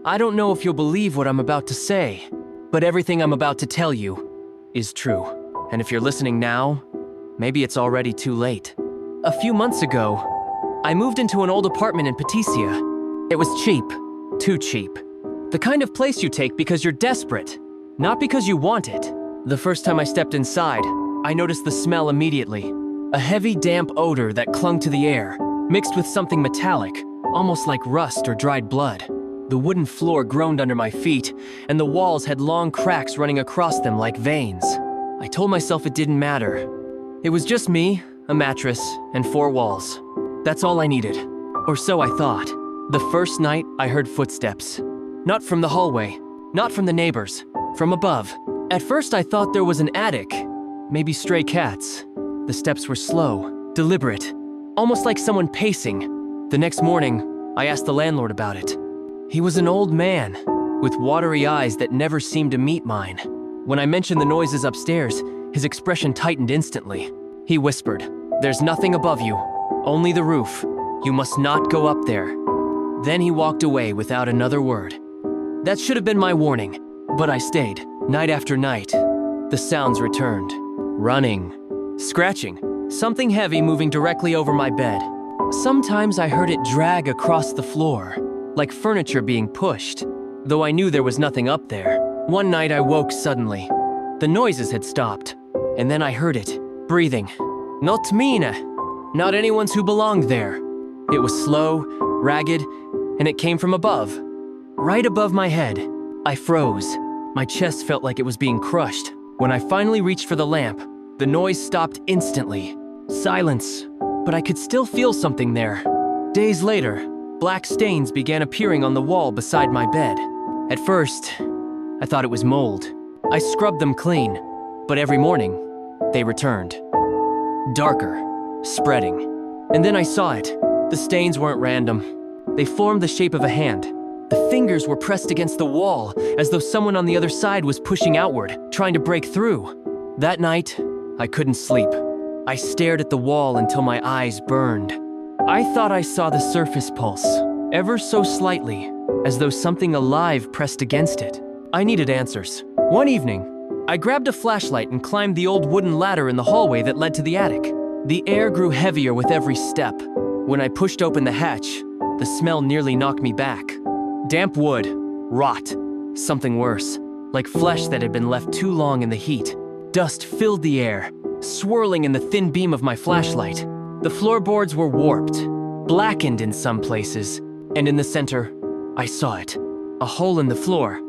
I don't know if you'll believe what I'm about to say, but everything I'm about to tell you is true. And if you're listening now, maybe it's already too late. A few months ago, I moved into an old apartment in Patricia. It was cheap, too cheap. The kind of place you take because you're desperate, not because you want it. The first time I stepped inside, I noticed the smell immediately. A heavy, damp odor that clung to the air, mixed with something metallic, almost like rust or dried blood. The wooden floor groaned under my feet, and the walls had long cracks running across them like veins. I told myself it didn't matter. It was just me, a mattress, and 4 walls. That's all I needed. Or so I thought. The first night, I heard footsteps. Not from the hallway, not from the neighbors, from above. At first, I thought there was an attic, maybe stray cats. The steps were slow, deliberate, almost like someone pacing. The next morning, I asked the landlord about it. He was an old man, with watery eyes that never seemed to meet mine. When I mentioned the noises upstairs, his expression tightened instantly. He whispered, "There's nothing above you, only the roof. You must not go up there." Then he walked away without another word. That should have been my warning, but I stayed. Night after night, the sounds returned. Running, scratching, something heavy moving directly over my bed. Sometimes I heard it drag across the floor, like furniture being pushed, though I knew there was nothing up there. One night I woke suddenly. The noises had stopped, and then I heard it, breathing. Not mine, not anyone's who belonged there. It was slow, ragged, and it came from above. Right above my head. I froze. My chest felt like it was being crushed. When I finally reached for the lamp, the noise stopped instantly. Silence, but I could still feel something there. Days later, black stains began appearing on the wall beside my bed. At first, I thought it was mold. I scrubbed them clean, but every morning, they returned. Darker, spreading. And then I saw it. The stains weren't random. They formed the shape of a hand. The fingers were pressed against the wall, as though someone on the other side was pushing outward, trying to break through. That night, I couldn't sleep. I stared at the wall until my eyes burned. I thought I saw the surface pulse, ever so slightly, as though something alive pressed against it. I needed answers. One evening, I grabbed a flashlight and climbed the old wooden ladder in the hallway that led to the attic. The air grew heavier with every step. When I pushed open the hatch, the smell nearly knocked me back. Damp wood, rot, something worse, like flesh that had been left too long in the heat. Dust filled the air, swirling in the thin beam of my flashlight. The floorboards were warped, blackened in some places, and in the center, I saw it. A hole in the floor,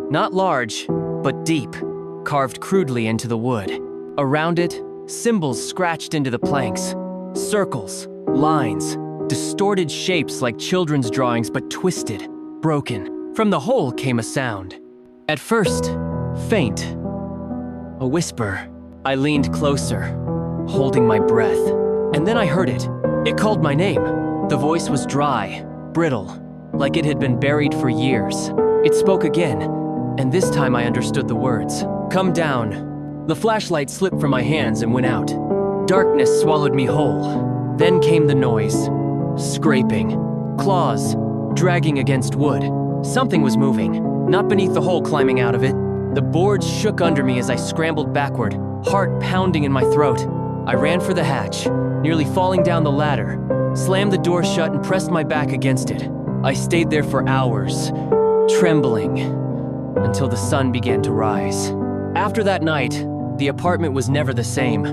not large, but deep, carved crudely into the wood. Around it, symbols scratched into the planks. Circles, lines, distorted shapes like children's drawings but twisted, broken. From the hole came a sound. At first, faint. A whisper. I leaned closer, holding my breath. And then I heard it. It called my name. The voice was dry, brittle, like it had been buried for years. It spoke again, and this time I understood the words. Come down. The flashlight slipped from my hands and went out. Darkness swallowed me whole. Then came the noise. Scraping. Claws. Dragging against wood. Something was moving, not beneath the hole climbing out of it. The boards shook under me as I scrambled backward, heart pounding in my throat. I ran for the hatch, nearly falling down the ladder, slammed the door shut and pressed my back against it. I stayed there for hours, trembling, until the sun began to rise. After that night, the apartment was never the same.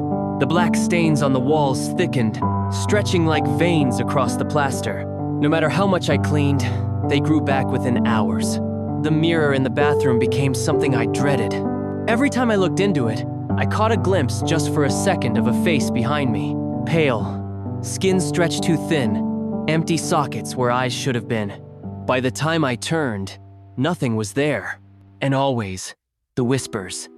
The black stains on the walls thickened, stretching like veins across the plaster. No matter how much I cleaned, they grew back within hours. The mirror in the bathroom became something I dreaded. Every time I looked into it, I caught a glimpse just for a second of a face behind me. Pale, skin stretched too thin, empty sockets where eyes should have been. By the time I turned, nothing was there. And always, the whispers.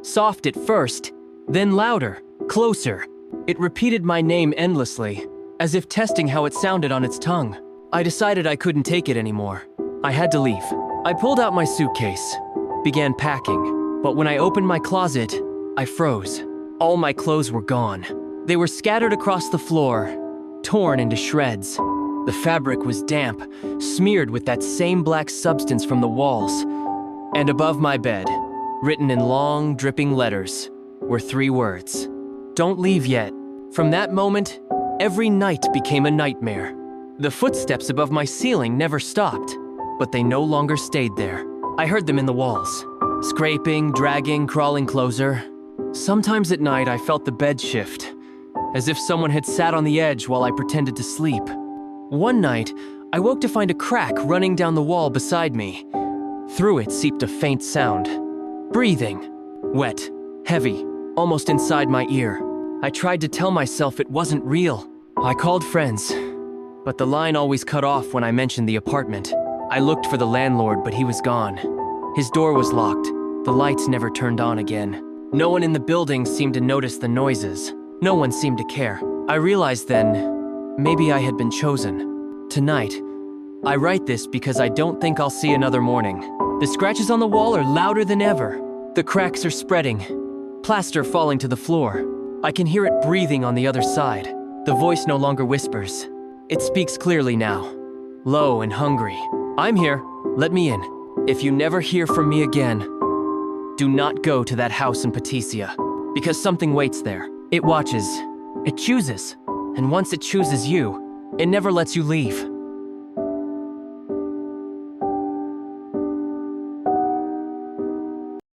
Soft at first, then louder, closer. It repeated my name endlessly, as if testing how it sounded on its tongue. I decided I couldn't take it anymore. I had to leave. I pulled out my suitcase, began packing, but when I opened my closet, I froze. All my clothes were gone. They were scattered across the floor, torn into shreds. The fabric was damp, smeared with that same black substance from the walls. And above my bed, written in long, dripping letters, were 3 words. Don't leave yet. From that moment, every night became a nightmare. The footsteps above my ceiling never stopped, but they no longer stayed there. I heard them in the walls, scraping, dragging, crawling closer. Sometimes at night, I felt the bed shift, as if someone had sat on the edge while I pretended to sleep. One night, I woke to find a crack running down the wall beside me. Through it seeped a faint sound. Breathing. Wet, heavy, almost inside my ear. I tried to tell myself it wasn't real. I called friends, but the line always cut off when I mentioned the apartment. I looked for the landlord, but he was gone. His door was locked. The lights never turned on again. No one in the building seemed to notice the noises. No one seemed to care. I realized then, maybe I had been chosen. Tonight, I write this because I don't think I'll see another morning. The scratches on the wall are louder than ever. The cracks are spreading, plaster falling to the floor. I can hear it breathing on the other side. The voice no longer whispers. It speaks clearly now, low and hungry. I'm here, let me in. If you never hear from me again, do not go to that house in Patricia, because something waits there. It watches, it chooses, and once it chooses you, it never lets you leave.